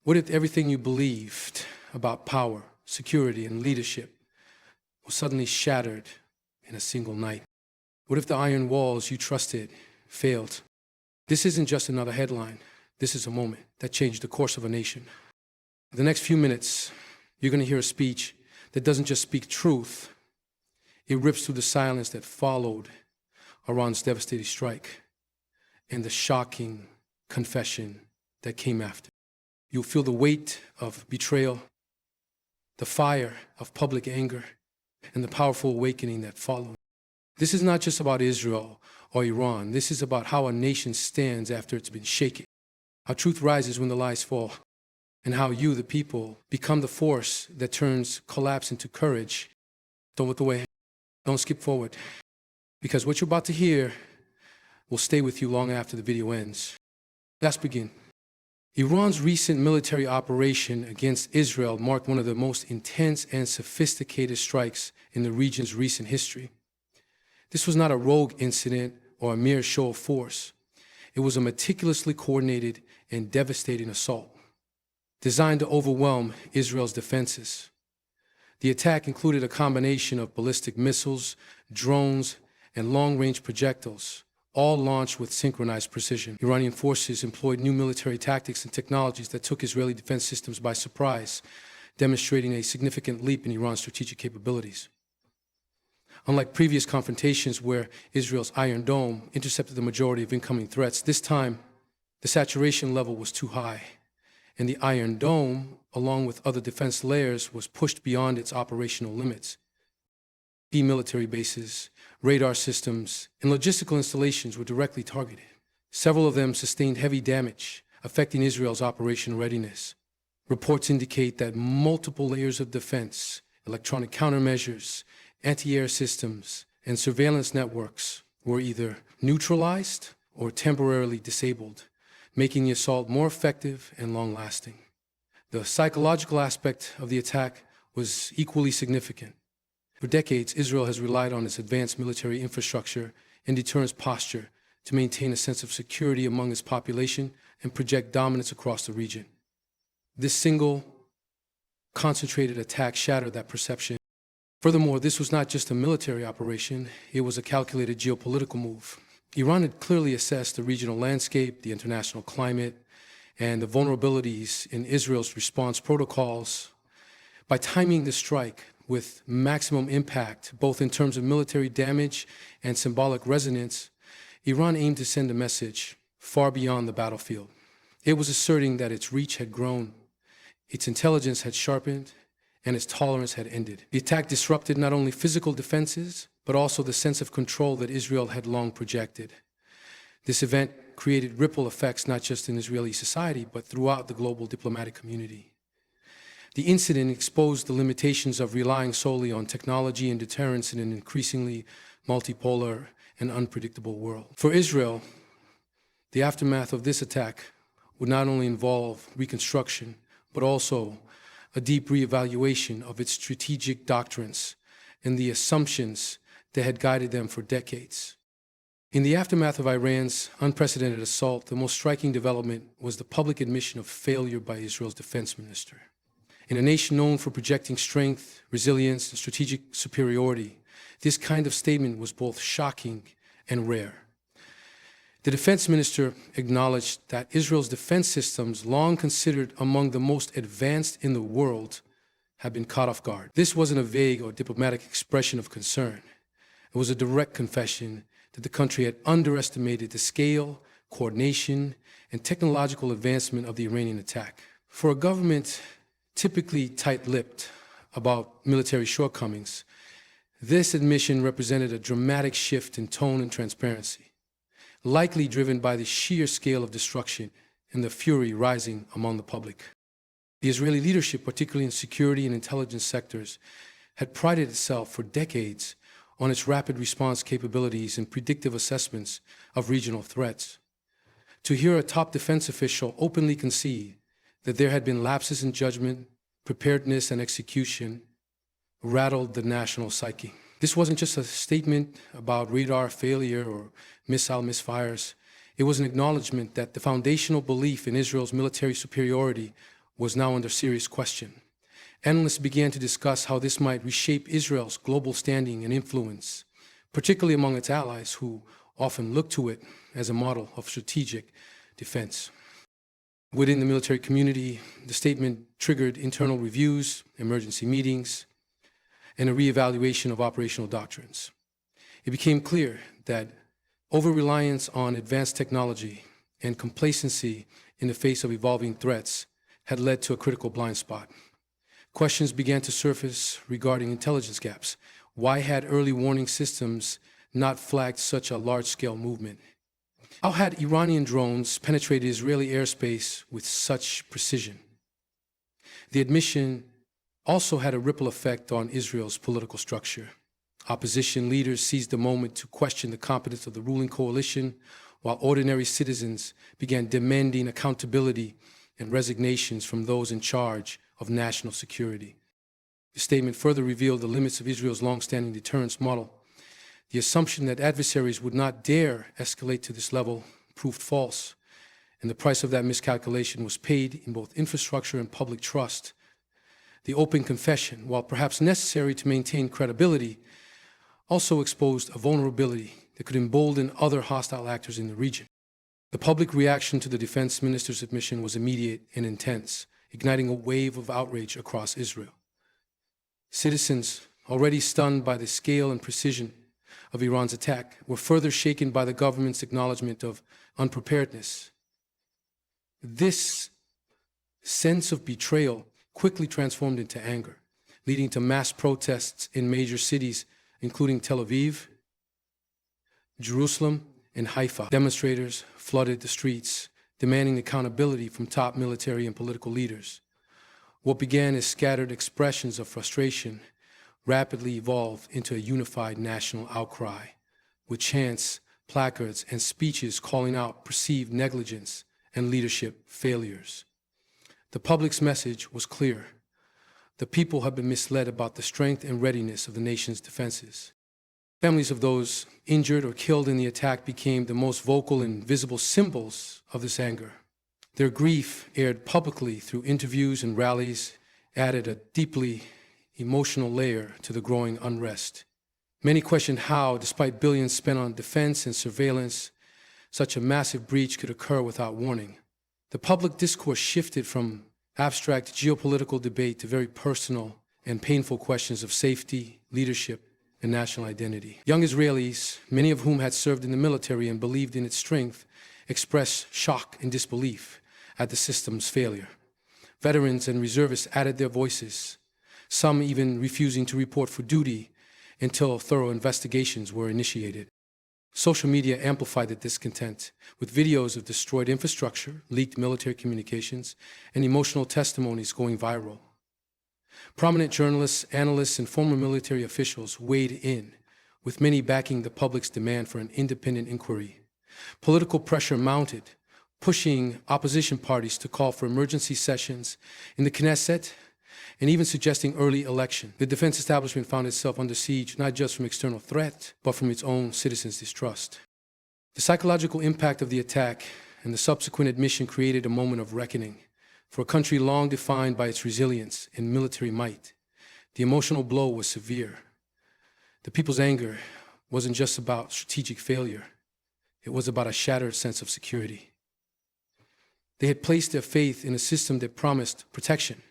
What if everything you believed about power, security, and leadership was suddenly shattered in a single night? What if the iron walls you trusted failed? This isn't just another headline. This is a moment that changed the course of a nation. For the next few minutes, you're going to hear a speech that doesn't just speak truth. It rips through the silence that followed Iran's devastating strike and the shocking confession that came after. You'll feel the weight of betrayal, the fire of public anger, and the powerful awakening that followed. This is not just about Israel or Iran. This is about how a nation stands after it's been shaken, how truth rises when the lies fall, and how you, the people, become the force that turns collapse into courage. Don't look away. Don't skip forward. Because what you're about to hear will stay with you long after the video ends. Let's begin. Iran's recent military operation against Israel marked one of the most intense and sophisticated strikes in the region's recent history. This was not a rogue incident or a mere show of force. It was a meticulously coordinated and devastating assault, designed to overwhelm Israel's defenses. The attack included a combination of ballistic missiles, drones, and long-range projectiles, all launched with synchronized precision. Iranian forces employed new military tactics and technologies that took Israeli defense systems by surprise, demonstrating a significant leap in Iran's strategic capabilities. Unlike previous confrontations where Israel's Iron Dome intercepted the majority of incoming threats, this time the saturation level was too high, and the Iron Dome, along with other defense layers, was pushed beyond its operational limits. Key military bases, radar systems, and logistical installations were directly targeted. Several of them sustained heavy damage, affecting Israel's operational readiness. Reports indicate that multiple layers of defense, electronic countermeasures, anti-air systems, and surveillance networks were either neutralized or temporarily disabled, making the assault more effective and long-lasting. The psychological aspect of the attack was equally significant. For decades, Israel has relied on its advanced military infrastructure and deterrence posture to maintain a sense of security among its population and project dominance across the region. This single, concentrated attack shattered that perception. Furthermore, this was not just a military operation, it was a calculated geopolitical move. Iran had clearly assessed the regional landscape, the international climate, and the vulnerabilities in Israel's response protocols. By timing the strike with maximum impact, both in terms of military damage and symbolic resonance, Iran aimed to send a message far beyond the battlefield. It was asserting that its reach had grown, its intelligence had sharpened, and its tolerance had ended. The attack disrupted not only physical defenses, but also the sense of control that Israel had long projected. This event created ripple effects not just in Israeli society, but throughout the global diplomatic community. The incident exposed the limitations of relying solely on technology and deterrence in an increasingly multipolar and unpredictable world. For Israel, the aftermath of this attack would not only involve reconstruction, but also a deep reevaluation of its strategic doctrines and the assumptions that had guided them for decades. In the aftermath of Iran's unprecedented assault, the most striking development was the public admission of failure by Israel's defense minister. In a nation known for projecting strength, resilience, and strategic superiority, this kind of statement was both shocking and rare. The defense minister acknowledged that Israel's defense systems, long considered among the most advanced in the world, had been caught off guard. This wasn't a vague or diplomatic expression of concern. It was a direct confession that the country had underestimated the scale, coordination, and technological advancement of the Iranian attack. For a government typically tight-lipped about military shortcomings, this admission represented a dramatic shift in tone and transparency, likely driven by the sheer scale of destruction and the fury rising among the public. The Israeli leadership, particularly in security and intelligence sectors, had prided itself for decades on its rapid response capabilities and predictive assessments of regional threats. To hear a top defense official openly concede that there had been lapses in judgment, preparedness, and execution rattled the national psyche. This wasn't just a statement about radar failure or missile misfires. It was an acknowledgement that the foundational belief in Israel's military superiority was now under serious question. Analysts began to discuss how this might reshape Israel's global standing and influence, particularly among its allies who often looked to it as a model of strategic defense. Within the military community, the statement triggered internal reviews, emergency meetings, and a reevaluation of operational doctrines. It became clear that over-reliance on advanced technology and complacency in the face of evolving threats had led to a critical blind spot. Questions began to surface regarding intelligence gaps. Why had early warning systems not flagged such a large-scale movement? How had Iranian drones penetrated Israeli airspace with such precision? The admission also had a ripple effect on Israel's political structure. Opposition leaders seized the moment to question the competence of the ruling coalition, while ordinary citizens began demanding accountability and resignations from those in charge of national security. The statement further revealed the limits of Israel's long-standing deterrence model. The assumption that adversaries would not dare escalate to this level proved false, and the price of that miscalculation was paid in both infrastructure and public trust. The open confession, while perhaps necessary to maintain credibility, also exposed a vulnerability that could embolden other hostile actors in the region. The public reaction to the defense minister's admission was immediate and intense, igniting a wave of outrage across Israel. Citizens, already stunned by the scale and precision of Iran's attack, were further shaken by the government's acknowledgement of unpreparedness. This sense of betrayal quickly transformed into anger, leading to mass protests in major cities, including Tel Aviv, Jerusalem, and Haifa. Demonstrators flooded the streets, demanding accountability from top military and political leaders. What began as scattered expressions of frustration rapidly evolved into a unified national outcry, with chants, placards, and speeches calling out perceived negligence and leadership failures. The public's message was clear. The people have been misled about the strength and readiness of the nation's defenses. Families of those injured or killed in the attack became the most vocal and visible symbols of this anger. Their grief, aired publicly through interviews and rallies, added a deeply emotional layer to the growing unrest. Many questioned how, despite billions spent on defense and surveillance, such a massive breach could occur without warning. The public discourse shifted from abstract geopolitical debate to very personal and painful questions of safety, leadership, and national identity. Young Israelis, many of whom had served in the military and believed in its strength, expressed shock and disbelief at the system's failure. Veterans and reservists added their voices, some even refusing to report for duty until thorough investigations were initiated. Social media amplified the discontent, with videos of destroyed infrastructure, leaked military communications, and emotional testimonies going viral. Prominent journalists, analysts, and former military officials weighed in, with many backing the public's demand for an independent inquiry. Political pressure mounted, pushing opposition parties to call for emergency sessions in the Knesset and even suggesting early election. The defense establishment found itself under siege not just from external threat, but from its own citizens' distrust. The psychological impact of the attack and the subsequent admission created a moment of reckoning. For a country long defined by its resilience and military might, the emotional blow was severe. The people's anger wasn't just about strategic failure. It was about a shattered sense of security. They had placed their faith in a system that promised protection,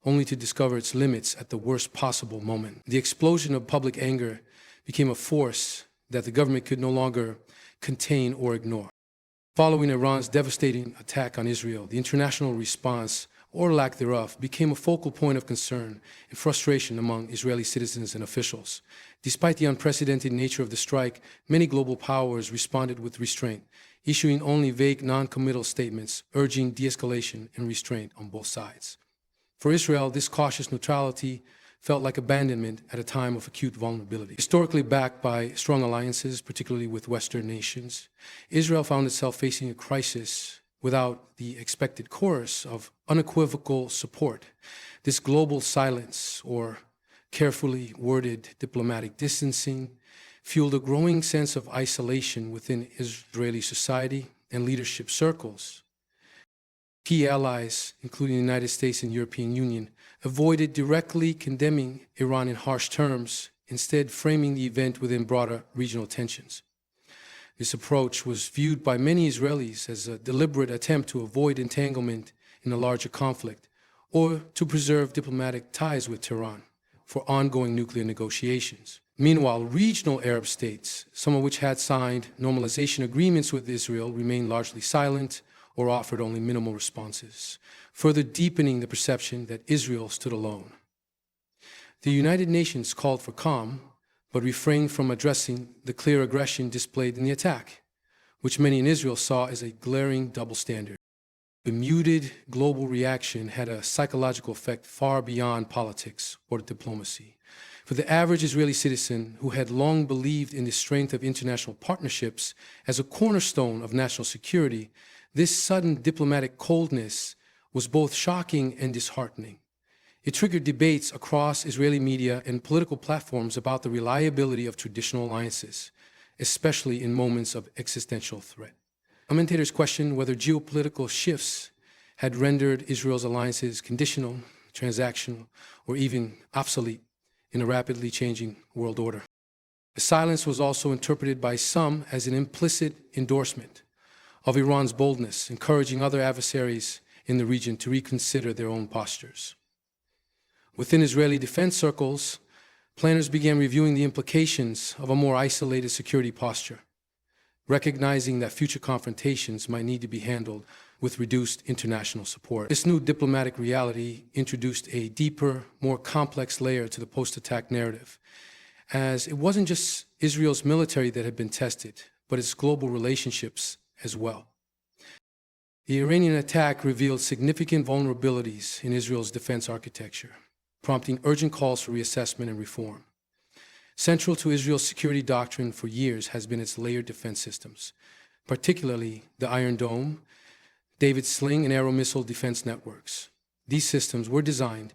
only to discover its limits at the worst possible moment. The explosion of public anger became a force that the government could no longer contain or ignore. Following Iran's devastating attack on Israel, the international response, or lack thereof, became a focal point of concern and frustration among Israeli citizens and officials. Despite the unprecedented nature of the strike, many global powers responded with restraint, issuing only vague non-committal statements urging de-escalation and restraint on both sides. For Israel, this cautious neutrality felt like abandonment at a time of acute vulnerability. Historically backed by strong alliances, particularly with Western nations, Israel found itself facing a crisis without the expected chorus of unequivocal support. This global silence, or carefully worded diplomatic distancing, fueled a growing sense of isolation within Israeli society and leadership circles. Key allies, including the United States and European Union, avoided directly condemning Iran in harsh terms, instead framing the event within broader regional tensions. This approach was viewed by many Israelis as a deliberate attempt to avoid entanglement in a larger conflict or to preserve diplomatic ties with Tehran for ongoing nuclear negotiations. Meanwhile, regional Arab states, some of which had signed normalization agreements with Israel, remained largely silent or offered only minimal responses, further deepening the perception that Israel stood alone. The United Nations called for calm, but refrained from addressing the clear aggression displayed in the attack, which many in Israel saw as a glaring double standard. The muted global reaction had a psychological effect far beyond politics or diplomacy. For the average Israeli citizen who had long believed in the strength of international partnerships as a cornerstone of national security, this sudden diplomatic coldness was both shocking and disheartening. It triggered debates across Israeli media and political platforms about the reliability of traditional alliances, especially in moments of existential threat. Commentators questioned whether geopolitical shifts had rendered Israel's alliances conditional, transactional, or even obsolete in a rapidly changing world order. The silence was also interpreted by some as an implicit endorsement of Iran's boldness, encouraging other adversaries in the region to reconsider their own postures. Within Israeli defense circles, planners began reviewing the implications of a more isolated security posture, recognizing that future confrontations might need to be handled with reduced international support. This new diplomatic reality introduced a deeper, more complex layer to the post-attack narrative, as it wasn't just Israel's military that had been tested, but its global relationships as well. The Iranian attack revealed significant vulnerabilities in Israel's defense architecture, prompting urgent calls for reassessment and reform. Central to Israel's security doctrine for years has been its layered defense systems, particularly the Iron Dome, David's Sling, and Arrow missile defense networks. These systems were designed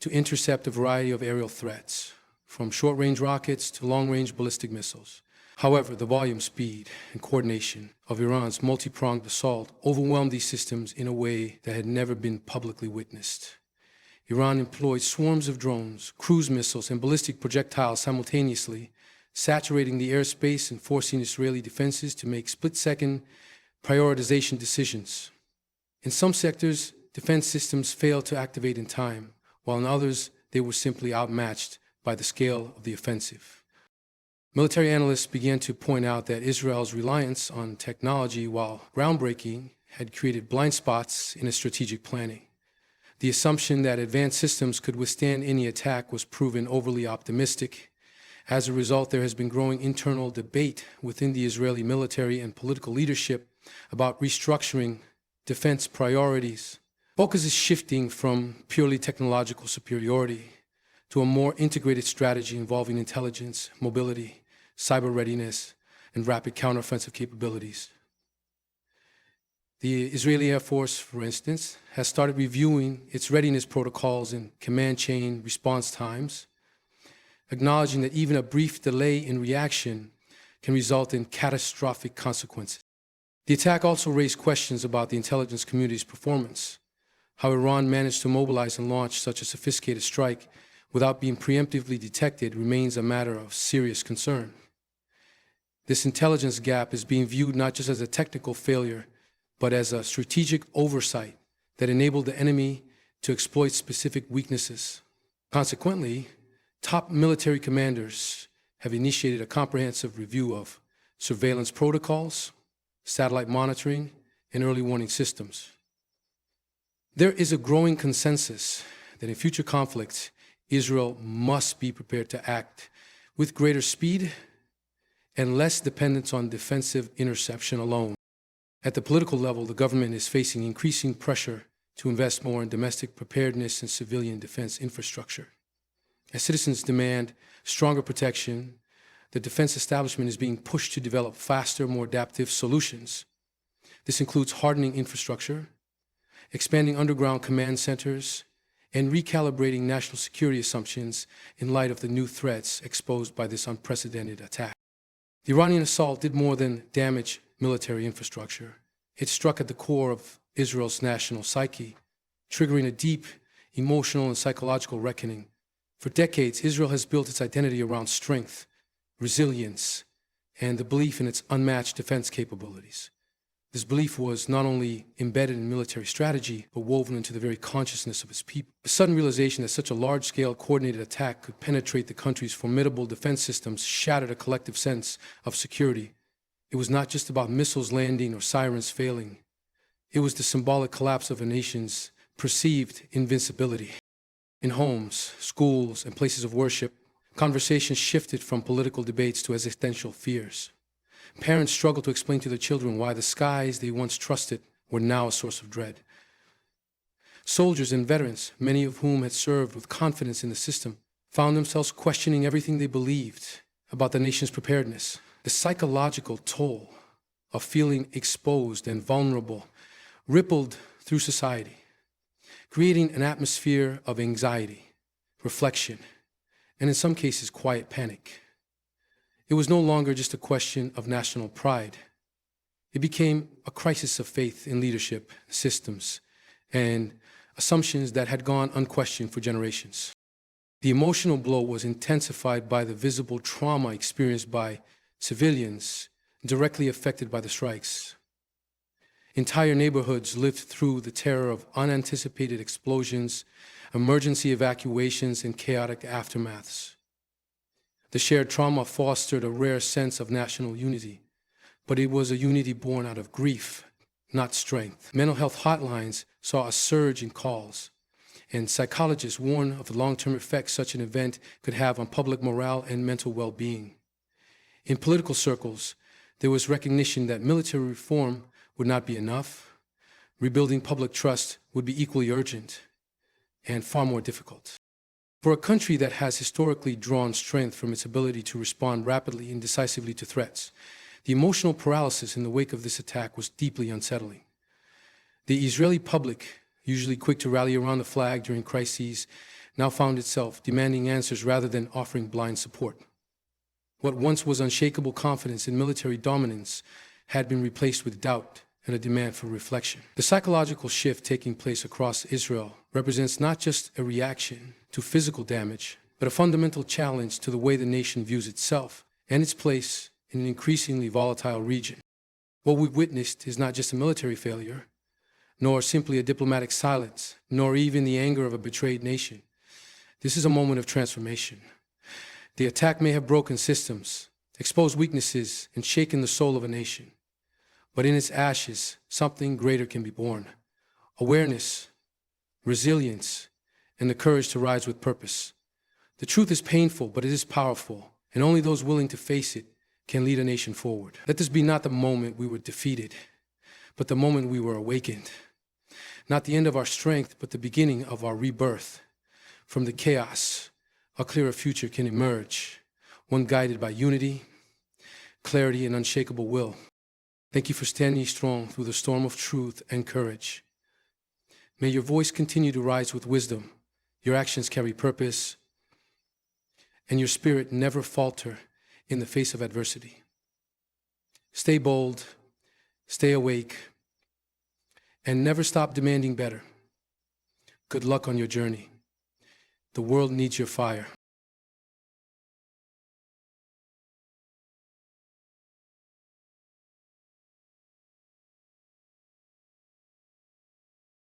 to intercept a variety of aerial threats, from short-range rockets to long-range ballistic missiles. However, the volume, speed, and coordination of Iran's multi-pronged assault overwhelmed these systems in a way that had never been publicly witnessed. Iran employed swarms of drones, cruise missiles, and ballistic projectiles simultaneously, saturating the airspace and forcing Israeli defenses to make split-second prioritization decisions. In some sectors, defense systems failed to activate in time, while in others, they were simply outmatched by the scale of the offensive. Military analysts began to point out that Israel's reliance on technology, while groundbreaking, had created blind spots in its strategic planning. The assumption that advanced systems could withstand any attack was proven overly optimistic. As a result, there has been growing internal debate within the Israeli military and political leadership about restructuring defense priorities. Focus is shifting from purely technological superiority to a more integrated strategy involving intelligence, mobility, cyber readiness, and rapid counteroffensive capabilities. The Israeli Air Force, for instance, has started reviewing its readiness protocols and command chain response times, acknowledging that even a brief delay in reaction can result in catastrophic consequences. The attack also raised questions about the intelligence community's performance. How Iran managed to mobilize and launch such a sophisticated strike without being preemptively detected remains a matter of serious concern. This intelligence gap is being viewed not just as a technical failure, but as a strategic oversight that enabled the enemy to exploit specific weaknesses. Consequently, top military commanders have initiated a comprehensive review of surveillance protocols, satellite monitoring, and early warning systems. There is a growing consensus that in future conflicts, Israel must be prepared to act with greater speed and less dependence on defensive interception alone. At the political level, the government is facing increasing pressure to invest more in domestic preparedness and civilian defense infrastructure. As citizens demand stronger protection, the defense establishment is being pushed to develop faster, more adaptive solutions. This includes hardening infrastructure, expanding underground command centers, and recalibrating national security assumptions in light of the new threats exposed by this unprecedented attack. The Iranian assault did more than damage military infrastructure. It struck at the core of Israel's national psyche, triggering a deep emotional and psychological reckoning. For decades, Israel has built its identity around strength, resilience, and the belief in its unmatched defense capabilities. This belief was not only embedded in military strategy, but woven into the very consciousness of its people. The sudden realization that such a large-scale coordinated attack could penetrate the country's formidable defense systems shattered a collective sense of security. It was not just about missiles landing or sirens failing. It was the symbolic collapse of a nation's perceived invincibility. In homes, schools, and places of worship, conversations shifted from political debates to existential fears. Parents struggled to explain to their children why the skies they once trusted were now a source of dread. Soldiers and veterans, many of whom had served with confidence in the system, found themselves questioning everything they believed about the nation's preparedness. The psychological toll of feeling exposed and vulnerable rippled through society, creating an atmosphere of anxiety, reflection, and in some cases, quiet panic. It was no longer just a question of national pride. It became a crisis of faith in leadership, systems, and assumptions that had gone unquestioned for generations. The emotional blow was intensified by the visible trauma experienced by civilians directly affected by the strikes. Entire neighborhoods lived through the terror of unanticipated explosions, emergency evacuations, and chaotic aftermaths. The shared trauma fostered a rare sense of national unity, but it was a unity born out of grief, not strength. Mental health hotlines saw a surge in calls, and psychologists warn of the long-term effects such an event could have on public morale and mental well-being. In political circles, there was recognition that military reform would not be enough. Rebuilding public trust would be equally urgent and far more difficult. For a country that has historically drawn strength from its ability to respond rapidly and decisively to threats, the emotional paralysis in the wake of this attack was deeply unsettling. The Israeli public, usually quick to rally around the flag during crises, now found itself demanding answers rather than offering blind support. What once was unshakable confidence in military dominance had been replaced with doubt and a demand for reflection. The psychological shift taking place across Israel represents not just a reaction to physical damage, but a fundamental challenge to the way the nation views itself and its place in an increasingly volatile region. What we've witnessed is not just a military failure, nor simply a diplomatic silence, nor even the anger of a betrayed nation. This is a moment of transformation. The attack may have broken systems, exposed weaknesses, and shaken the soul of a nation. But in its ashes, something greater can be born. Awareness, resilience, and the courage to rise with purpose. The truth is painful, but it is powerful, and only those willing to face it can lead a nation forward. Let this be not the moment we were defeated, but the moment we were awakened. Not the end of our strength, but the beginning of our rebirth. From the chaos, a clearer future can emerge, one guided by unity, clarity, and unshakable will. Thank you for standing strong through the storm of truth and courage. May your voice continue to rise with wisdom, your actions carry purpose, and your spirit never falter in the face of adversity. Stay bold, stay awake, and never stop demanding better. Good luck on your journey. The world needs your fire.